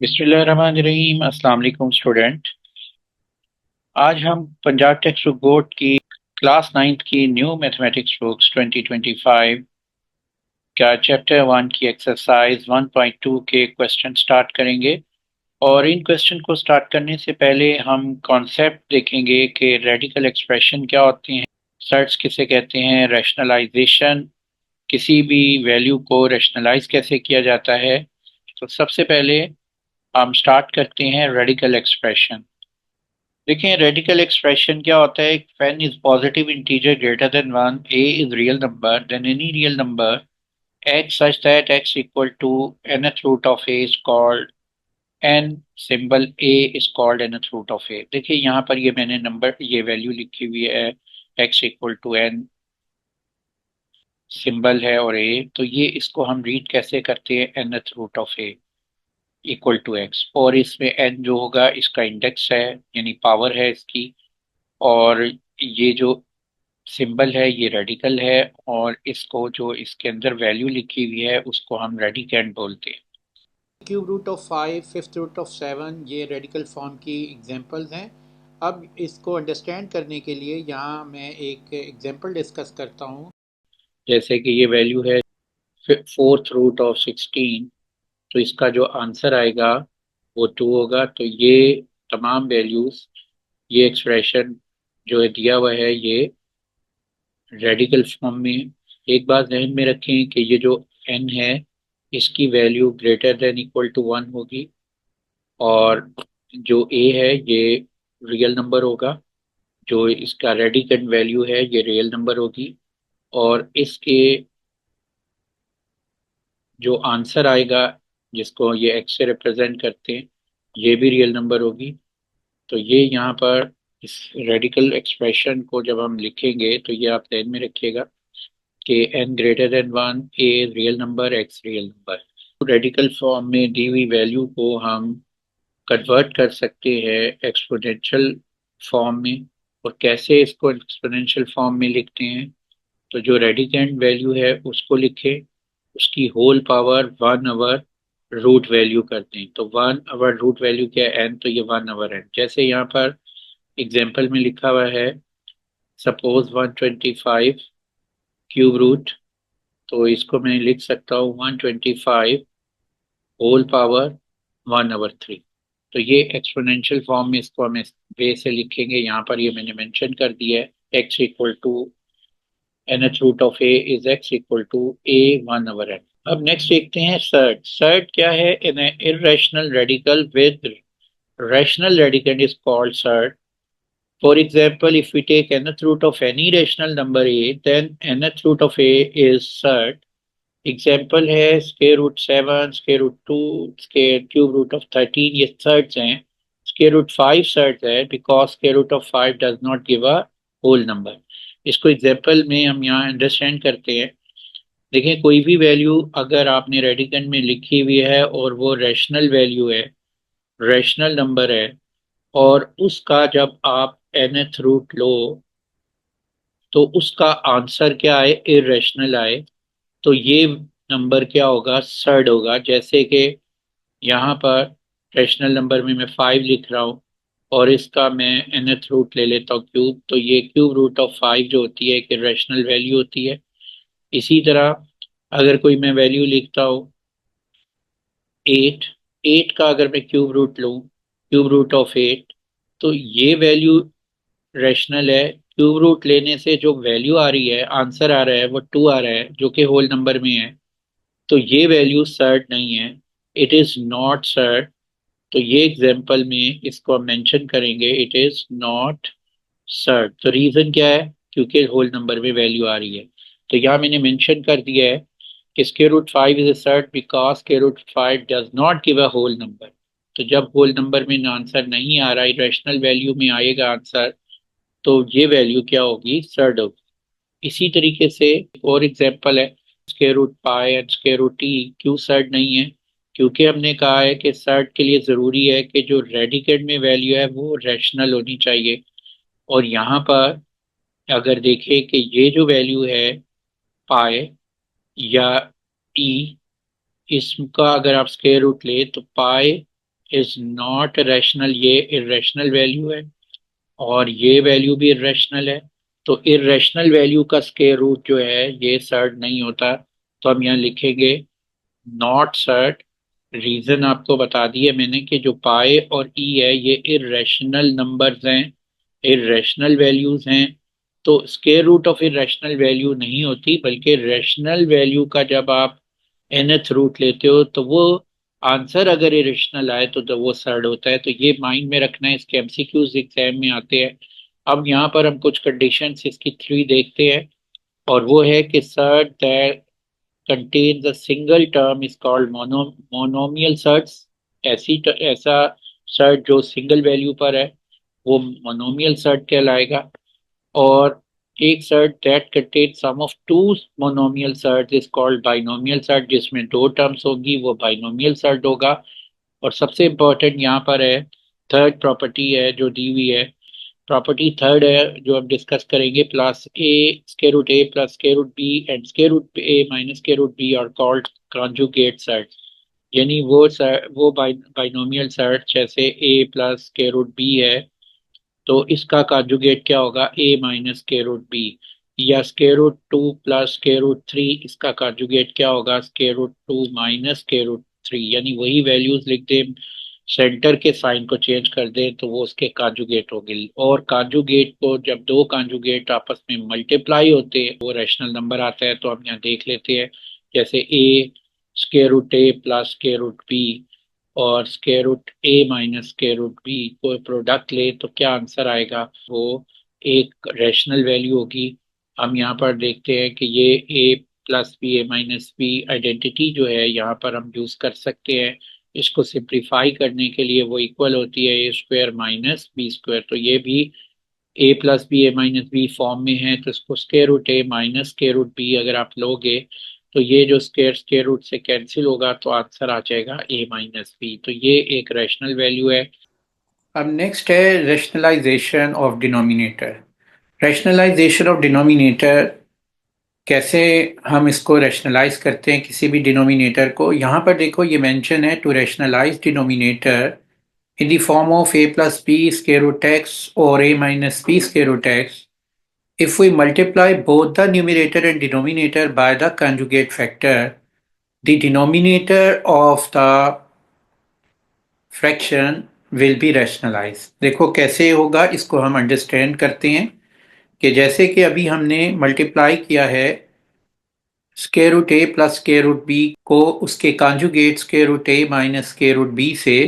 बिस्मिल्लाहिर्रहमानिर्रहीम। अस्सलाम वालेकुम स्टूडेंट। आज हम पंजाब टेक्स्ट बुक बोर्ड की क्लास नाइन्थ की न्यू मैथमेटिक्स बुक्स 2025 का चैप्टर 1 की एक्सरसाइज 1.2 के क्वेश्चन स्टार्ट करेंगे। और इन क्वेश्चन को स्टार्ट करने से पहले हम कॉन्सेप्ट देखेंगे कि रेडिकल एक्सप्रेशन क्या होते हैं, सर्च किसे कहते हैं, रैशनलाइजेशन, किसी भी वैल्यू को रैशनलाइज कैसे किया जाता है। तो सबसे पहले हम स्टार्ट करते हैं रेडिकल एक्सप्रेशन। देखें रेडिकल एक्सप्रेशन क्या होता है। When is positive integer greater than one, a is real number, then any real number x such that x equal to nth root of a is called n symbol a is called nth root of a। देखिए यहाँ पर ये मैंने number ये value लिखी हुई है, x equal to n symbol है और a, तो ये इसको हम रीड कैसे करते हैं, nth root of a equal to x. और इसमें n जो होगा इसका इंडेक्स है यानी पावर है इसकी, और ये जो सिंबल है ये रेडिकल है, और इसको जो इसके अंदर वैल्यू लिखी हुई है उसको हम रेडिकेंड बोलते हैं। Cube root of 5, fifth root of 7, ये रेडिकल फॉर्म की एग्जांपल्स हैं। अब इसको अंडरस्टैंड करने के लिए यहाँ मैं एक एग्जांपल डिस्कस करता हूँ। जैसे कि ये वैल्यू है फोर्थ रूट ऑफ 16, तो इसका जो आंसर आएगा वो 2 होगा। तो ये तमाम वैल्यूज, ये एक्सप्रेशन जो है दिया हुआ है ये रेडिकल फॉर्म में। एक बात ध्यान में रखें कि ये जो n है इसकी value greater than equal to 1 होगी, और जो a है ये रियल नंबर होगा, जो इसका रेडिकेंड वैल्यू है ये रियल नंबर होगी, और इसके जो आंसर आएगा जिसको ये x से रिप्रेजेंट करते हैं ये भी रियल नंबर होगी। तो ये यहाँ पर इस रेडिकल एक्सप्रेशन को जब हम लिखेंगे तो ये आप ध्यान में रखिएगा कि n greater than one, a real number, x real number. Radical form में दी हुई वैल्यू को हम कन्वर्ट कर सकते हैं एक्सपोनेंशियल फॉर्म में। और कैसे इसको एक्सपोनेंशियल फॉर्म में लिखते हैं, तो जो रेडिकेंड वैल्यू है उसको लिखें, उसकी whole power 1 over root value करते हैं। तो 1 आवर रूट वैल्यू क्या है, n, तो ये 1 आवर है। जैसे यहाँ पर एग्जाम्पल में लिखा हुआ है, सपोज 125 क्यूब रूट, तो इसको मैं लिख सकता हूँ 125 होल पावर 1/3। तो ये एक्सपोनेंशियल फॉर्म में इसको हम इस वे से लिखेंगे। यहाँ पर ये मैंने मेंशन कर दिया है, x equal to nth root of a is x equal to a 1/n। अब नेक्स्ट देखते हैं सर्ट। सर्ट क्या है, an irrational radical with rational radicand is called surd. For example, if we take nth root of any rational number a, then nth root of a is surd. Example है square root 7, square root 2, square cube root of 13, ये surds हैं। Square root 5 surds है because square root of 5 does not give a whole number. इसको example में हम यहाँ understand करते हैं। देखें कोई भी वैल्यू अगर आपने रेडिकेंड में लिखी हुई है और वो रैशनल वैल्यू है, रैशनल नंबर है, और उसका जब आप nth रूट लो तो उसका आंसर क्या आए, इरेशनल आए, तो ये नंबर क्या होगा, सर्ड होगा। जैसे कि यहाँ पर रैशनल नंबर में मैं 5 लिख रहा हूँ और इसका मैं nth रूट ले लेता हूँ क्यूब, तो ये क्यूब रूट ऑफ 5 जो होती है एक रैशनल वैल्यू होती है। इसी तरह अगर कोई मैं वैल्यू लिखता हूँ 8, 8 का अगर मैं क्यूब रूट लूँ, क्यूब रूट ऑफ 8, तो ये वैल्यू रैशनल है। क्यूब रूट लेने से जो वैल्यू आ रही है, आंसर आ रहा है वो 2 आ रहा है जो कि होल नंबर में है, तो ये वैल्यू सर्ड नहीं है, इट इज नॉट सर्ड। तो ये एग्जाम्पल में इसको हम मेंशन करेंगे, इट इज नॉट सर्ड। तो रीजन क्या है, क्योंकि होल नंबर में वैल्यू आ रही है। तो यहाँ मैंने मेंशन कर दिया है कि square root 5 is a surd because square root 5 does not give a whole number. तो जब होल नंबर में आंसर नहीं आ रहा है, रैशनल वैल्यू में आएगा आंसर, तो ये वैल्यू क्या होगी, सर्ड होगी। इसी तरीके से एक और एग्जाम्पल है, square root pi and square root t क्यों सर्ड नहीं है, क्योंकि हमने कहा है कि सर्ड के लिए ज़रूरी है कि जो रेडिकेट में वैल्यू है वो रैशनल होनी चाहिए। और यहाँ पर अगर देखें कि ये जो वैल्यू है पाई या टी, इसका अगर आप स्क्वायर रूट ले तो पाई इज नॉट रैशनल, ये इरेशनल वैल्यू है और ये वैल्यू भी इरेशनल है। तो इरेशनल वैल्यू का स्क्वायर रूट जो है ये सर्ड नहीं होता। तो हम यहाँ लिखेंगे नॉट सर्ड। रीजन आपको बता दिया मैंने कि जो पाए और ई है ये इरेशनल नंबर्स हैं, इरेशनल वैल्यूज हैं। तो square root of irrational value नहीं होती, बल्कि रैशनल वैल्यू का जब आप nth रूट लेते हो तो वो आंसर अगर इरेशनल आए तो वो सर्ड होता है। तो ये माइंड में रखना है, इसके एमसीक्यूज एग्जाम में आते हैं। अब यहाँ पर हम कुछ कंडीशंस इसकी थ्री देखते हैं, और वो है कि surd that contains a single term is called monomial surds। ऐसा सर्ट जो सिंगल वैल्यू पर है वो मोनोमियल सर्ट कहलाएगा। और एक surd that contain sum of two monomial surd is called binomial surd, जिसमें दो टर्म्स होगी वो बाइनोमियल सर्ट होगा। और सबसे इम्पोर्टेंट यहाँ पर है थर्ड प्रॉपर्टी है जो दी हुई है। प्रॉपर्टी थर्ड है जो हम डिस्कस करेंगे, plus a square root a plus square root b and square root a minus square root b are called conjugate surd. यानी वो बाइनोमियल सर्ट जैसे a plus square root b है तो इसका कॉन्जुगेट क्या होगा, a minus square root b. या square root two plus square root three, इसका कॉन्जुगेट क्या होगा, square root two minus square root three. यानी वही वैल्यूज लिख दें, सेंटर के साइन को चेंज कर दें तो वो उसके कॉन्जुगेट होगी। और कॉन्जुगेट को जब दो कॉन्जुगेट आपस में मल्टीप्लाई होते हैं वो रैशनल नंबर आता है। तो हम यहाँ देख लेते हैं, जैसे ए square root a plus square root B और square root a minus square root B को प्रोडक्ट ले तो क्या आंसर आएगा, वो एक रैशनल वैल्यू होगी। हम यहाँ पर देखते हैं कि ये ए plus b a minus B identity जो है यहाँ पर हम यूज कर सकते हैं। इसको सिंप्लीफाई करने के लिए वो इक्वल होती है a square minus b square. तो ये भी ए plus b a minus b form में है, तो इसको square root a minus square root B अगर आप लोगे तो ये जो स्क्वायर स्क्वायर रूट से कैंसिल होगा तो आंसर आ जाएगा ए माइनस बी। तो ये एक रैशनल वैल्यू है। अब नेक्स्ट है rationalisation of denominator. Rationalisation of denominator, कैसे हम इसको रैशनलाइज करते हैं किसी भी डिनोमिनेटर को। यहाँ पर देखो ये मेंशन है, to rationalise denominator in the form of a plus b square root x or a minus b square root x if we multiply both the numerator and denominator by the conjugate factor, the denominator of the fraction will be rationalized। देखो कैसे होगा, इसको हम understand करते हैं कि जैसे कि अभी हमने मल्टीप्लाई किया है square root a plus square root B को उसके conjugate square root a minus square root B से,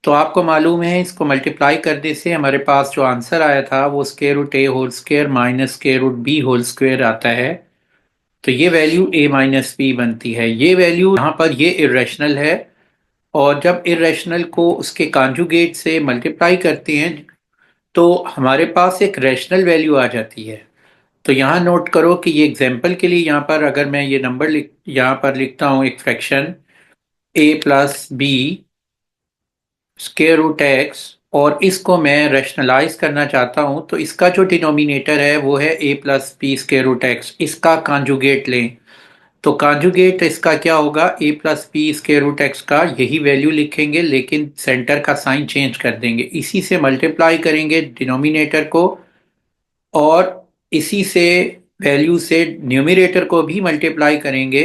तो आपको मालूम है इसको मल्टीप्लाई करने से हमारे पास जो आंसर आया था वो square root a whole square minus square root b whole square आता है। तो ये वैल्यू ए माइनस बी बनती है। ये वैल्यू यहाँ पर ये इरेशनल है, और जब इरेशनल को उसके कॉन्जुगेट से मल्टीप्लाई करते हैं तो हमारे पास एक रैशनल वैल्यू आ जाती है। तो यहाँ नोट करो कि ये एग्जाम्पल के लिए यहाँ पर अगर मैं ये नंबर यहाँ पर लिखता हूँ एक fraction a plus b square root x, और इसको मैं रैशनलाइज करना चाहता हूँ तो इसका जो डिनोमिनेटर है वो है a plus b square root x. इसका कॉन्जुगेट लें तो कॉन्जुगेट इसका क्या होगा, a plus b square root x का यही वैल्यू लिखेंगे लेकिन सेंटर का साइन चेंज कर देंगे, इसी से मल्टीप्लाई करेंगे डिनोमिनेटर को और इसी से वैल्यू से न्यूमरेटर को भी मल्टीप्लाई करेंगे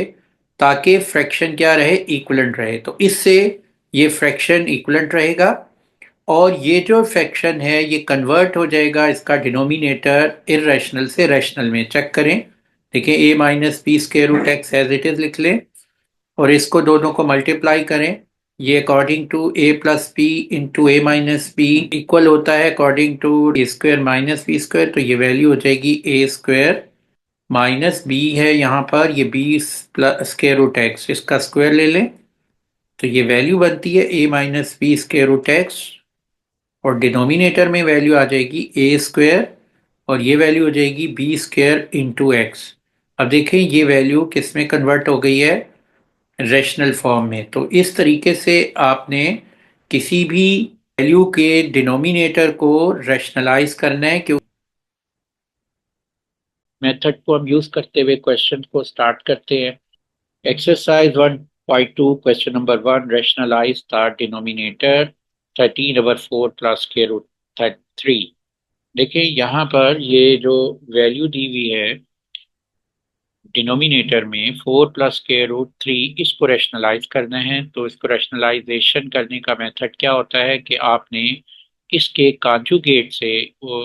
ताकि फ्रैक्शन क्या रहे, इक्वलेंट रहे। तो इससे ये फ्रैक्शन इक्वलेंट रहेगा और ये जो फ्रैक्शन है ये कन्वर्ट हो जाएगा, इसका डिनोमिनेटर इरेशनल से रैशनल में। चेक करें, देखिए a minus b square root x as it is लिख लें और इसको दोनों को मल्टीप्लाई करें। ये according to a plus b into a minus b equal होता है according to a square minus b square. तो ये वैल्यू हो जाएगी ए स्क्वायर माइनस बी है यहाँ पर ये b plus square root x, इसका स्क्वायर ले लें तो ये वैल्यू बनती है a minus b square root x, और डिनोमिनेटर में वैल्यू आ जाएगी ए स्क्वायर और ये वैल्यू हो जाएगी बी स्क्वायर इंटू एक्स। अब देखें ये वैल्यू किस में कन्वर्ट हो गई है, रैशनल फॉर्म में। तो इस तरीके से आपने किसी भी वैल्यू के डिनोमिनेटर को रैशनलाइज करना है। क्यों मेथड को हम यूज करते हुए क्वेश्चन को स्टार्ट करते हैं। Exercise 1 Point 2, question number 1, rationalize the denominator 13/4 plus square root 3। देखिए यहाँ पर ये जो वैल्यू दी हुई है डिनोमिनेटर में 4 प्लस स्क्वायर रूट 3, इसको रैशनलाइज करना है। तो इसको रैशनलाइजेशन करने का मेथड क्या होता है कि आपने इसके कॉन्जुगेट से वो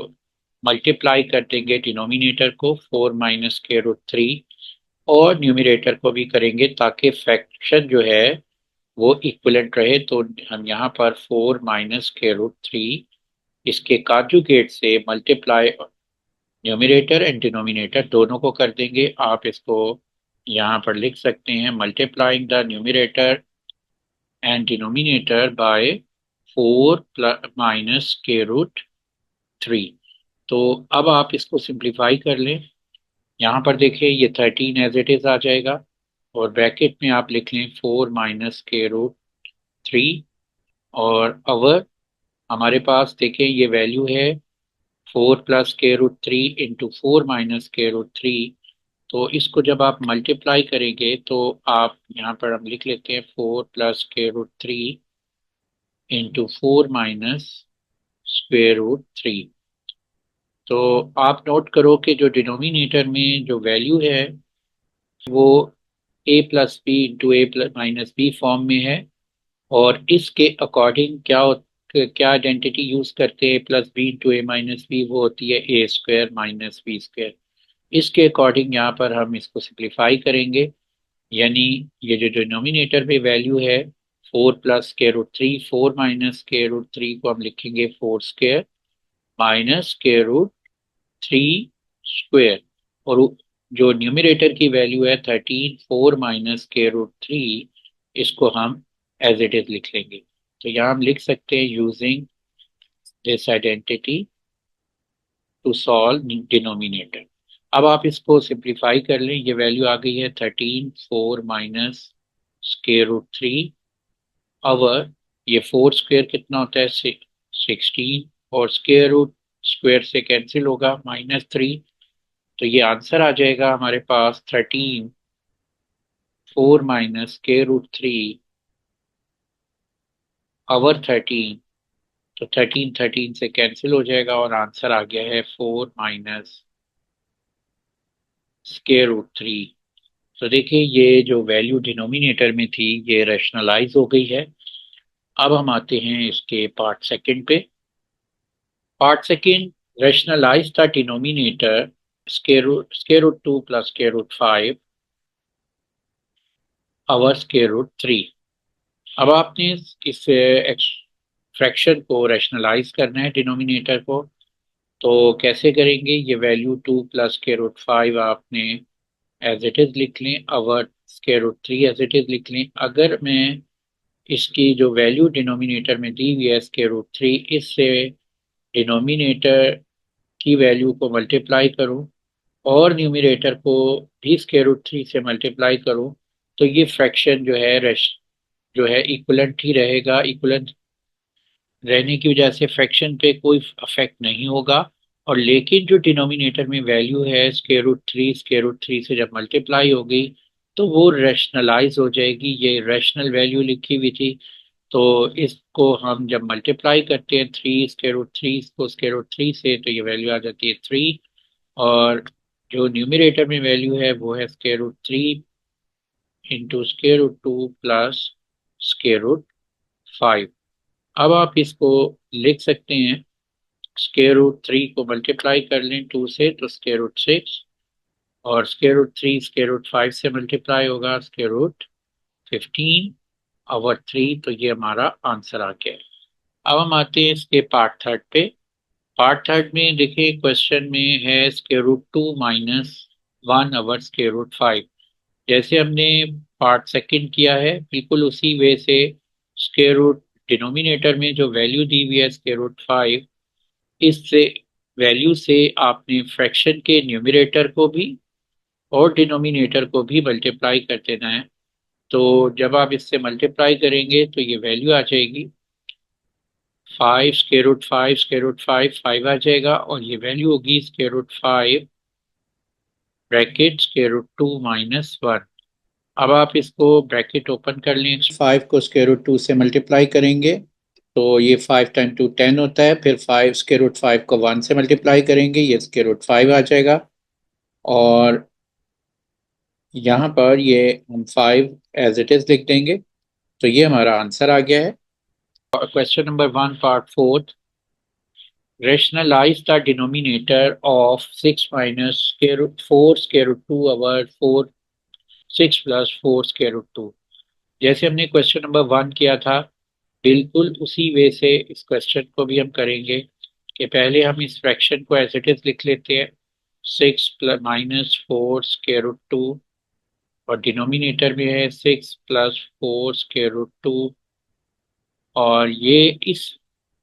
मल्टीप्लाई कर देंगे डिनोमिनेटर को 4 माइनस स्क्वायर रूट 3 और न्यूमरेटर को भी करेंगे ताकि फ्रैक्शन जो है वो इक्विवेलेंट रहे। तो हम यहाँ पर 4 माइनस स्क्वायर रूट 3 इसके कॉन्जुगेट से मल्टीप्लाई न्यूमरेटर एंड डिनोमिनेटर दोनों को कर देंगे। आप इसको यहाँ पर लिख सकते हैं multiplying the numerator and denominator by 4 minus square root 3। तो अब आप इसको सिंप्लीफाई कर लें। यहाँ पर देखिए ये 13 एज इट इज आ जाएगा और ब्रैकेट में आप लिख लें 4 माइनस स्क्वायर रूट 3 और अवर हमारे पास देखिए ये वैल्यू है 4 plus square root 3 into 4 minus square root 3। तो इसको जब आप मल्टीप्लाई करेंगे तो आप यहाँ पर हम लिख लेते हैं 4 plus square root 3 into 4 minus square root 3। तो आप नोट करो कि जो डिनोमिनेटर में जो वैल्यू है वो ए प्लस बी इंटू ए प्लस माइनस बी फॉर्म में है और इसके अकॉर्डिंग क्या आइडेंटिटी यूज करते हैं ए plus b into a minus B, वो होती है a square minus b square. इसके अकॉर्डिंग यहाँ पर हम इसको सिंप्लीफाई करेंगे, यानी ये जो डिनोमिनेटर में वैल्यू है 4 plus square root 3, 4 minus square root 3 को हम लिखेंगे 4 square minus square root 3 square और जो न्यूमरेटर की वैल्यू है 13, 4 माइनस स्क्वायर रूट 3, इसको हम एज इट इज लिख लेंगे। तो यहाँ हम लिख सकते हैं using this identity to solve denominator. अब आप इसको सिंप्लीफाई कर लें, ये वैल्यू आ गई है 13, 4 माइनस स्क्वायर रूट 3 अवर ये 4 स्क्वायर कितना होता है 16 और स्क्वायर रूट स्क्वायर से कैंसिल होगा -3। तो ये आंसर आ जाएगा हमारे पास 13, 4 माइनस स्क्वायर रूट 3 अवर 13। तो 13 13 से कैंसिल हो जाएगा और आंसर आ गया है 4 माइनस स्क्वायर रूट 3। तो देखिए ये जो वैल्यू डिनोमिनेटर में थी ये रैशनलाइज हो गई है। अब हम आते हैं इसके पार्ट सेकंड पे। Part second, rationalise the denominator square root 2 plus square root 5 our square root 3। अब आपने इस फ्रैक्शन को रैशनलाइज करना है डिनोमिनेटर को। तो कैसे करेंगे, ये वैल्यू 2 प्लस स्क्वायर रूट 5 आपने एज इट इज लिख लें, or square root 3 as it is लिख लें। अगर मैं इसकी जो वैल्यू डिनोमिनेटर में दी हुई है स्क्वायर रूट 3, इससे डिनोमिनेटर की वैल्यू को मल्टीप्लाई करूं और न्यूमरेटर को भी स्क्वायर रूट 3 से मल्टीप्लाई करूं, तो ये फ्रैक्शन जो है जो है इक्वलेंट ही रहेगा। इक्वलेंट रहने की वजह से फ्रैक्शन पे कोई अफेक्ट नहीं होगा। और लेकिन जो डिनोमिनेटर में वैल्यू है स्क्वायर रूट 3 से जब मल्टीप्लाई होगी तो वो रैशनलाइज हो जाएगी। ये रैशनल वैल्यू लिखी हुई थी, तो इसको हम जब मल्टीप्लाई करते हैं 3 स्क्वायर रूट 3 को स्क्वायर रूट 3 से, तो ये वैल्यू आ जाती है 3 और जो न्यूमरेटर में वैल्यू है वो है square root 3 into square root 2 plus square root 5। अब आप इसको लिख सकते हैं, स्क्वायर रूट 3 को मल्टीप्लाई कर लें 2 से तो स्क्वायर रूट 6 और स्क्वायर रूट 3 स्क्वायर रूट 5 से मल्टीप्लाई होगा स्क्वायर रूट 15 ओवर 3। तो ये हमारा आंसर आ गया है। अब हम आते हैं इसके पार्ट थर्ड पे। पार्ट थर्ड में देखिए क्वेश्चन में है square root 2 minus 1 over square root 5। जैसे हमने पार्ट सेकंड किया है बिल्कुल उसी वे से स्क्वायर रूट डिनोमिनेटर में जो वैल्यू दी हुई है स्क्वायर रूट 5, इससे वैल्यू से आपने फ्रैक्शन के न्यूमरेटर को भी और डिनोमिनेटर को भी मल्टीप्लाई कर देना है। तो जब आप इससे मल्टीप्लाई करेंगे तो ये वैल्यू आ जाएगी 5 स्क्वायर रूट 5 स्क्वायर रूट 5 5 आ जाएगा और ये वैल्यू होगी square root 5 bracket square root 2 minus 1। अब आप इसको ब्रैकेट ओपन कर लें, 5 को स्क्वायर रूट 2 से मल्टीप्लाई करेंगे तो ये 5 टाइम 2 10 होता है। फिर 5 स्क्वायर रूट 5 को 1 से मल्टीप्लाई करेंगे, ये स्क्वायर रूट 5 आ जाएगा। और यहाँ पर ये हम 5 एज इट इज लिख देंगे। तो ये हमारा आंसर आ गया है। Question number 1 part 4, rationalize the denominator of 6 minus square root 4 square root 2 over 4 6 plus 4 square root 2। जैसे हमने क्वेश्चन नंबर 1 किया था, बिल्कुल उसी वे से इस क्वेश्चन को भी हम करेंगे कि पहले हम इस फ्रैक्शन को एज इट इज लिख लेते हैं, 6 प्लस माइनस 4 स्क्वायर रूट 2, और डिनोमिनेटर में है 6 प्लस 4 स्क्वायर रूट 2। और ये इस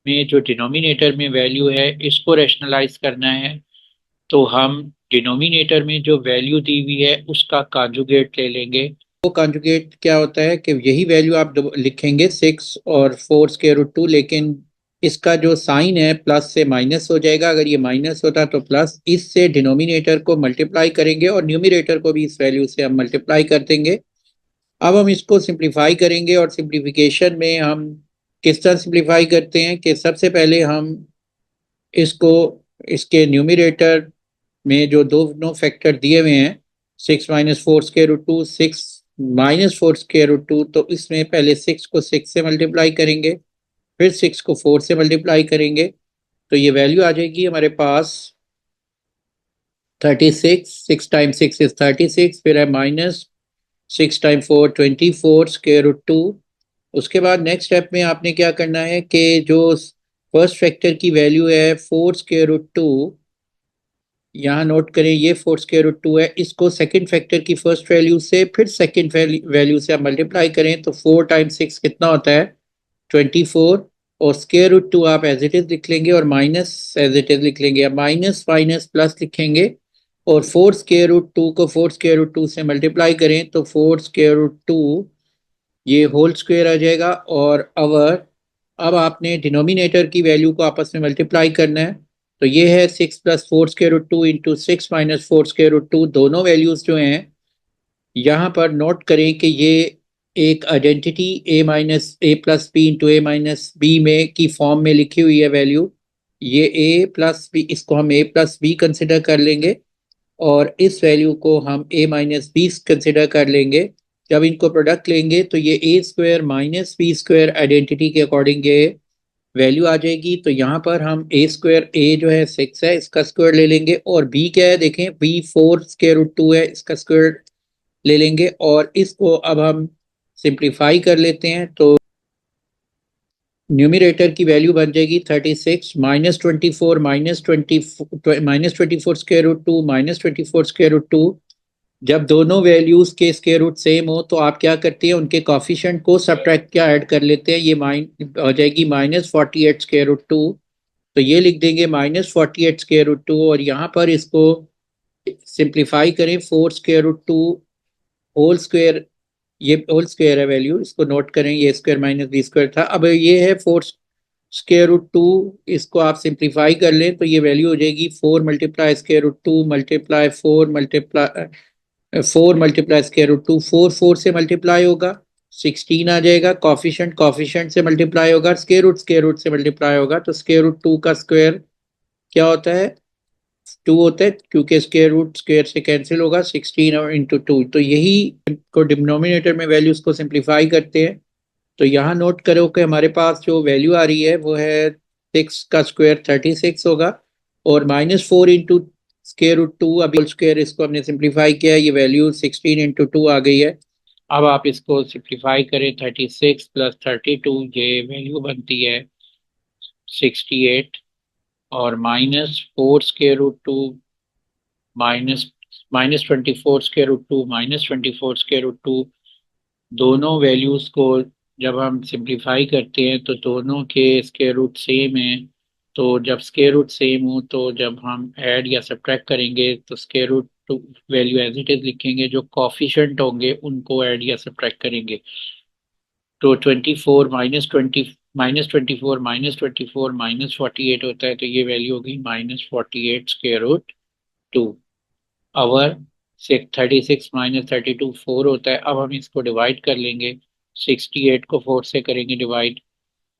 में जो डिनोमिनेटर में वैल्यू है इसको रैशनलाइज करना है। तो हम डिनोमिनेटर में जो वैल्यू दी हुई है उसका कॉन्जुगेट ले लेंगे। वो कॉन्जुगेट क्या होता है कि यही वैल्यू आप लिखेंगे 6 और 4 स्क्वायर रूट 2, लेकिन इसका जो साइन है प्लस से माइनस हो जाएगा। अगर ये माइनस होता तो प्लस, इससे डिनोमिनेटर को मल्टीप्लाई करेंगे और न्यूमिनेटर को भी इस वैल्यू से हम मल्टीप्लाई कर देंगे। अब हम इसको सिंप्लीफाई करेंगे, और सिंप्लीफिकेशन में हम किस तरह सिंप्लीफाई करते हैं कि सबसे पहले हम इसको इसके न्यूमिनेटर में जो दोनों फैक्टर दिए हुए हैं, 6 minus 4 square root 2, 6 minus 4 square root 2, तो इसमें पहले 6 को 6 से मल्टीप्लाई करेंगे, फिर 6 को 4 से मल्टीप्लाई करेंगे। तो ये वैल्यू आ जाएगी हमारे पास 36। 6 टाइम 6 इज 36, फिर है माइनस 6 टाइम 4 24 स्क्वायर रूट 2। उसके बाद नेक्स्ट स्टेप में आपने क्या करना है कि जो फर्स्ट फैक्टर की वैल्यू है 4 स्क्वायर रूट 2, यहाँ नोट करें ये 4 स्क्वायर रूट 2 है, इसको सेकंड फैक्टर की फर्स्ट वैल्यू से फिर सेकंड वैल्यू से आप मल्टीप्लाई करें तो 4 टाइम्स 6 कितना होता है 24। और स्क्वायर रूट 2 आप एज इट इज लिख लेंगे और माइनस एज इट इज लिख लेंगे। अब माइनस माइनस प्लस लिखेंगे, और 4 स्क्वायर रूट 2 को 4 स्क्वायर रूट 2 से मल्टीप्लाई करें तो 4 स्क्वायर रूट 2 ये होल स्क्वायर आ जाएगा। और अवर अब आपने डिनोमिनेटर की वैल्यू को आपस में मल्टीप्लाई करना है। तो ये है 6 plus 4 square root 2 into 6 minus 4 square root 2। दोनों वैल्यूज जो हैं यहाँ पर नोट करें कि ये एक identity A minus A plus b into a minus B में की फॉर्म में लिखी हुई है वैल्यू। ये ए प्लस बी, इसको हम ए प्लस बी कंसिडर कर लेंगे, और इस वैल्यू को हम ए माइनस बी कंसिडर कर लेंगे। जब इनको प्रोडक्ट लेंगे तो ये a square minus b square identity के अकॉर्डिंग ये वैल्यू आ जाएगी। तो यहाँ पर हम ए स्क्वायर, ए जो है 6 है इसका स्क्वायर ले लेंगे, और बी क्या है देखें, बी 4 स्क्वायर रूट 2 है इसका स्क्वायर ले लेंगे। और इसको अब हम सिंप्लीफाई कर लेते हैं तो न्यूमिरेटर की वैल्यू बन जाएगी 36 minus 24 minus 24 square root 2 minus 24 square root 2। जब दोनों वैल्यूज के स्क्वायर रूट सेम हो तो आप क्या करते हैं, उनके कॉफिशेंट को सब्ट्रैक्ट क्या ऐड कर लेते हैं, ये हो जाएगी माइनस 48 स्क्वायर रूट 2। तो ये लिख देंगे माइनस 48 स्क्वायर रूट 2, और यहाँ पर इसको सिंप्लीफाई करें 4 स्क्वायर रूट 2 होल स्क्वायर, ये होल स्क्वायर है वैल्यू, इसको नोट करें, ये स्क्वायर माइनस बी स्क्वायर था। अब ये है 4 स्क्वायर रूट 2, इसको आप सिंप्लीफाई कर लें तो ये वैल्यू हो जाएगी 4 multiply square root 2 multiply 4 multiply 4 multiply square root 2, 4 4 से मल्टीप्लाई होगा 16 आ जाएगा। कॉफिशेंट कॉफिशेंट से मल्टीप्लाई होगा, स्क्वायर रूट से मल्टीप्लाई होगा। तो स्क्वायर रूट 2 का स्क्वायर क्या होता है 2 होता है, क्योंकि स्क्वायर रूट स्क्वायर से कैंसिल होगा, 16 और इंटू 2। तो यही को डिनोमिनेटर में वैल्यूज को सिंप्लीफाई करते हैं। तो यहाँ नोट करो कि हमारे पास जो वैल्यू आ रही है वो है 6 का स्क्वायर 36 होगा, और माइनस 4 इंटू स्क्वायर रूट 2, अभी होल स्क्वायर इसको हमने सिंप्लीफाई किया है, ये वैल्यू 16 इंटू 2 आ गई है। अब आप इसको सिंप्लीफाई करें, 36 प्लस 32, ये वैल्यू बनती है 68, और minus 4 square root 2 minus minus 24 square root 2 minus 24 square root 2। दोनों वैल्यूज को जब हम सिंप्लीफाई करते हैं तो दोनों के स्क्वायर रूट सेम है। तो जब स्क्वायर रूट सेम हो तो जब हम ऐड या सब्ट्रैक्ट करेंगे तो square root value as it is लिखेंगे, जो कॉफिशेंट होंगे उनको ऐड या सब्ट्रैक्ट करेंगे। तो 24 माइनस 24 माइनस 48 होता है, तो ये वैल्यू होगी minus 48 square root 2 over 36 minus 32 4 होता है। अब हम इसको डिवाइड कर लेंगे, 68 को 4 से करेंगे डिवाइड,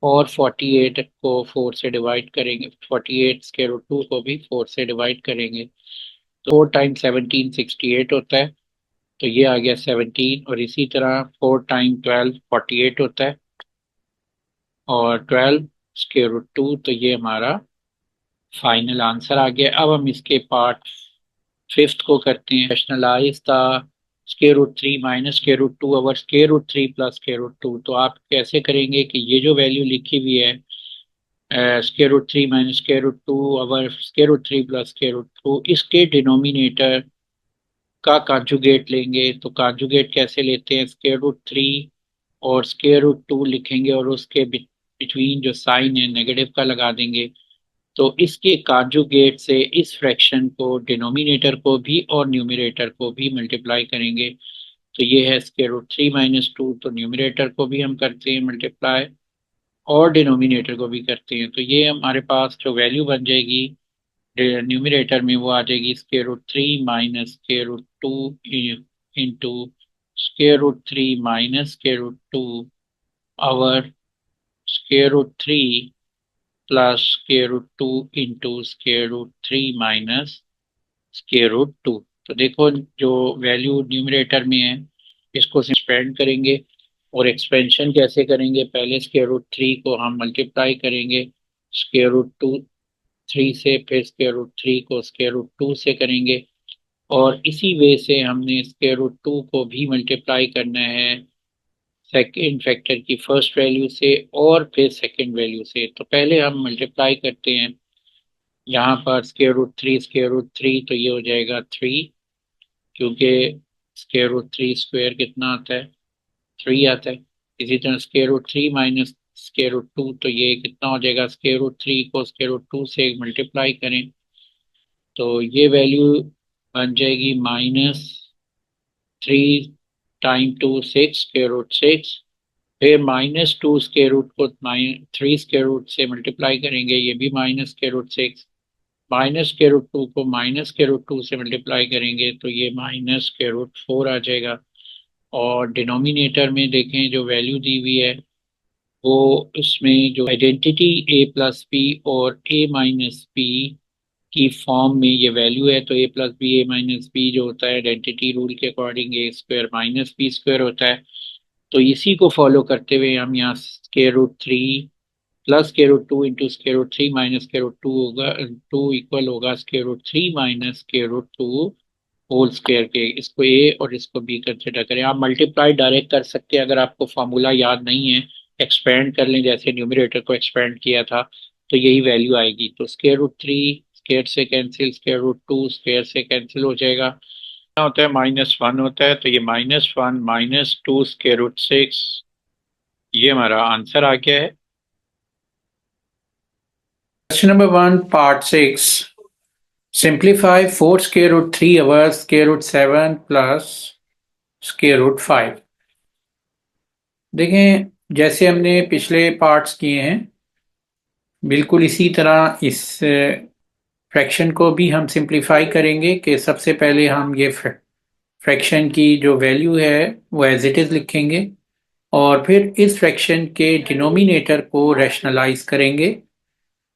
और 48 को 4 से डिवाइड करेंगे, 48 स्क्वायर रूट 2 को भी 4 से डिवाइड करेंगे। तो 4 टाइम 17 68 होता है, तो ये आ गया 17। और इसी तरह 4 टाइम 12 48 होता है, और 12 स्क्वायर रूट 2, तो ये हमारा फाइनल आंसर आ गया। अब हम इसके पार्ट फिफ्थ को करते हैं। Rationalise the square root 3 minus square root 2 over square root 3 plus square root 2। तो आप कैसे करेंगे कि ये जो वैल्यू लिखी हुई है square root 3 minus square root 2 over square root 3 plus square root 2, इसके डिनोमिनेटर का कॉन्जुगेट लेंगे। तो कॉन्जुगेट कैसे लेते हैं, स्क्वायर रूट 3 और स्क्वायर रूट 2 लिखेंगे, और उसके बिटवीन जो साइन है नेगेटिव का लगा देंगे। तो इसके कॉन्जुगेट से इस फ्रैक्शन को, डिनोमिनेटर को भी और न्यूमरेटर को भी मल्टीप्लाई करेंगे। तो ये है स्क्वायर रूट 3 माइनस 2, तो न्यूमरेटर को भी हम करते हैं मल्टीप्लाई और डिनोमिनेटर को भी करते हैं। तो ये हमारे पास जो वैल्यू बन जाएगी न्यूमरेटर में, वो आ जाएगी square root 3 minus square root 2 into square root 3 minus square root 2 over square root 3 plus square root 2 into square root 3 minus square root 2। तो देखो जो वैल्यू न्यूमरेटर में है इसको एक्सपेंड करेंगे, और एक्सपेंशन कैसे करेंगे, पहले स्क्वायर रूट 3 को हम मल्टीप्लाई करेंगे स्क्वायर रूट 2 3 से, फिर स्क्वायर रूट 3 को स्क्वायर रूट 2 से करेंगे, और इसी वे से हमने स्क्वायर रूट 2 को भी मल्टीप्लाई करना है सेकेंड फैक्टर की फर्स्ट वैल्यू से और फिर सेकेंड वैल्यू से। तो पहले हम मल्टीप्लाई करते हैं यहाँ पर स्क्वायर रूट थ्री, तो ये हो जाएगा 3, क्योंकि स्क्वायर रूट 3 स्क्वायर कितना आता है, 3 आता है। इसी तरह square root 3 minus square root 2, तो ये कितना हो जाएगा, स्क्वायर रूट 3 को स्क्वायर रूट 2 से मल्टीप्लाई करें तो ये वैल्यू बन जाएगी -3 टाइम 2 6 स्क्वायर रूट 6, फिर -2 स्क्वायर रूट को 3 स्क्वायर रूट से मल्टीप्लाई करेंगे, ये भी minus square root 6, minus square root 2 को माइनस स्क्वायर रूट 2 से मल्टीप्लाई करेंगे तो ये माइनस स्क्वायर रूट 4 आ जाएगा। और डिनोमिनेटर में देखें जो वैल्यू दी हुई है, वो इसमें जो आइडेंटिटी a प्लस बी और a माइनस बी की फॉर्म में ये वैल्यू है, तो a plus b a minus b जो होता है आइडेंटिटी रूल के according a square minus b square होता है। तो इसी को फॉलो करते हुए हम यहाँ square root 3 plus square root 2 into square root 3 minus square root 2 होगा, 2 इक्वल होगा square root 3 minus square root 2 whole square के। इसको ए और इसको बी कंसिडर करें। आप मल्टीप्लाई डायरेक्ट कर सकते हैं, अगर आपको फॉर्मूला याद नहीं है एक्सपेंड कर लें, जैसे न्यूमरेटर को एक्सपेंड किया था तो यही वैल्यू आएगी। तो स्क्वायर रूट 3 स्क्वायर से कैंसिल, स्क्वायर रूट 2 स्क्वायर से कैंसिल हो जाएगा, क्या होता है -1 होता है, तो ये -1 -2 स्क्वायर रूट 6, ये हमारा आंसर आ गया है। Question number 1, part 6. Simplify 4 square root 3 over square root 7 plus square root 5. देखें जैसे हमने पिछले पार्ट्स किए हैं, बिल्कुल इसी तरह इस फ्रैक्शन को भी हम सिंप्लीफाई करेंगे कि सबसे पहले हम ये फ्रैक्शन की जो वैल्यू है वो एज इट इज़ लिखेंगे, और फिर इस फ्रैक्शन के डिनोमिनेटर को रैशनलाइज करेंगे।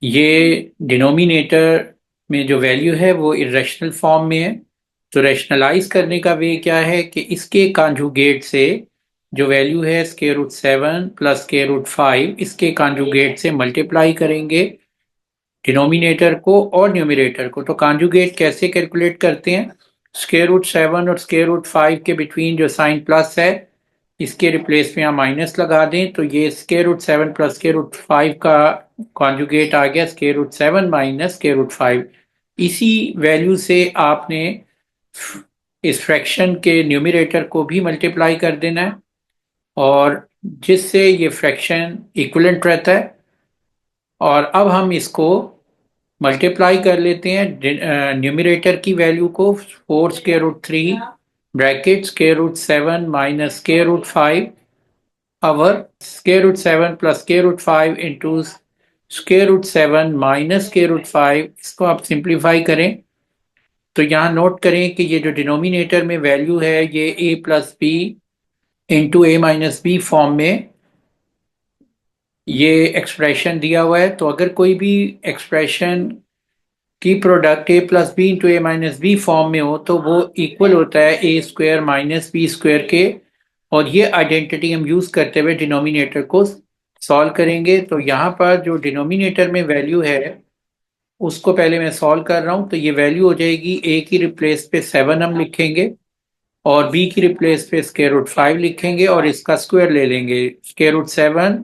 ये डिनोमिनेटर में जो वैल्यू है वो इरेशनल फॉर्म में है, तो रैशनलाइज करने का वे क्या है कि इसके कॉन्जुगेट से जो वैल्यू है square root 7 plus square root 5, इसके कॉन्जुगेट से मल्टीप्लाई करेंगे डिनोमिनेटर को और न्यूमरेटर को। तो कॉन्जुगेट कैसे कैलकुलेट करते हैं, स्क्वायर रूट 7 और स्क्वायर रूट 5 के बिटवीन जो साइन प्लस है इसके रिप्लेस में हम माइनस लगा दें, तो ये square root 7 plus square root 5 का कॉन्जुगेट आ गया square root 7 minus square root 5। इसी वैल्यू से आपने इस फ्रैक्शन के न्यूमरेटर को भी मल्टीप्लाई कर देना है, और जिससे ये फ्रैक्शन इक्विवेलेंट रहता है। और अब हम इसको मल्टीप्लाई कर लेते हैं न्यूमरेटर की वैल्यू को, 4 square root 3 bracket square root 7 minus square root 5 अवर square root 7 plus square root 5 into square root 7 minus square root 5। इसको आप सिंप्लीफाई करें तो यहाँ नोट करें कि ये जो डिनोमिनेटर में वैल्यू है ये ए plus b into a minus b form में ये एक्सप्रेशन दिया हुआ है। तो अगर कोई भी एक्सप्रेशन की product a plus b into a minus b form में हो तो वो इक्वल होता है a square minus b square के। और ये आइडेंटिटी हम यूज करते हुए डिनोमिनेटर को सॉल्व करेंगे। तो यहाँ पर जो डिनोमिनेटर में वैल्यू है उसको पहले मैं सॉल्व कर रहा हूँ। तो ये वैल्यू हो जाएगी ए की रिप्लेस पे 7 हम लिखेंगे और बी की रिप्लेस पे स्क्वायर रूट 5 लिखेंगे और इसका स्क्वायर ले लेंगे। Square root 7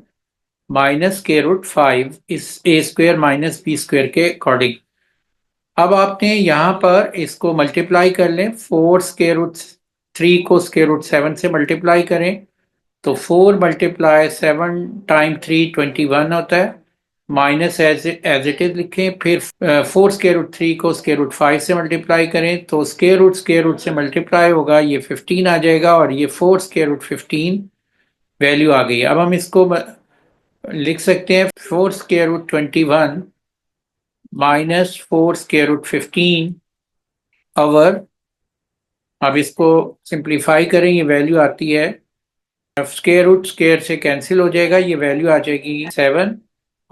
minus square root 5 इस a square minus b square के अकॉर्डिंग। अब आपने यहाँ पर इसको मल्टीप्लाई कर लें। 4 स्क्वायर रूट 3 को स्क्वायर रूट 7 से मल्टीप्लाई करें तो 4 मल्टीप्लाई 7 टाइम 3 21 होता है। माइनस एज इट इज लिखें। फिर 4 स्क्वायर रूट 3 को स्क्वायर रूट 5 से मल्टीप्लाई करें तो स्क्वायर रूट से मल्टीप्लाई होगा, ये 15 आ जाएगा और ये 4 स्क्वायर रूट 15 वैल्यू आ गई। अब हम इसको लिख सकते हैं 4 square root 21 minus 4 square root 15 over. अब इसको सिंप्लीफाई करें, ये वैल्यू आती है, स्क्वायर रूट स्क्वायर से कैंसिल हो जाएगा, ये वैल्यू आ जाएगी 7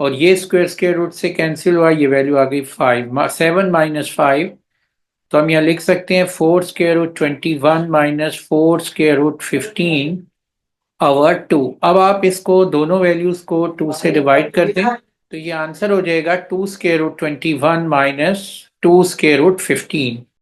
और ये स्क्वायर स्क्वायर रूट से कैंसिल हुआ, ये वैल्यू आ गई 5। 7 माइनस 5 तो हम यहाँ लिख सकते हैं 4 square root 21 minus 4 square root 15 over 2। अब आप इसको दोनों वैल्यूज को 2 से डिवाइड कर दें तो ये आंसर हो जाएगा 2 square root 21 minus 2 square root 15।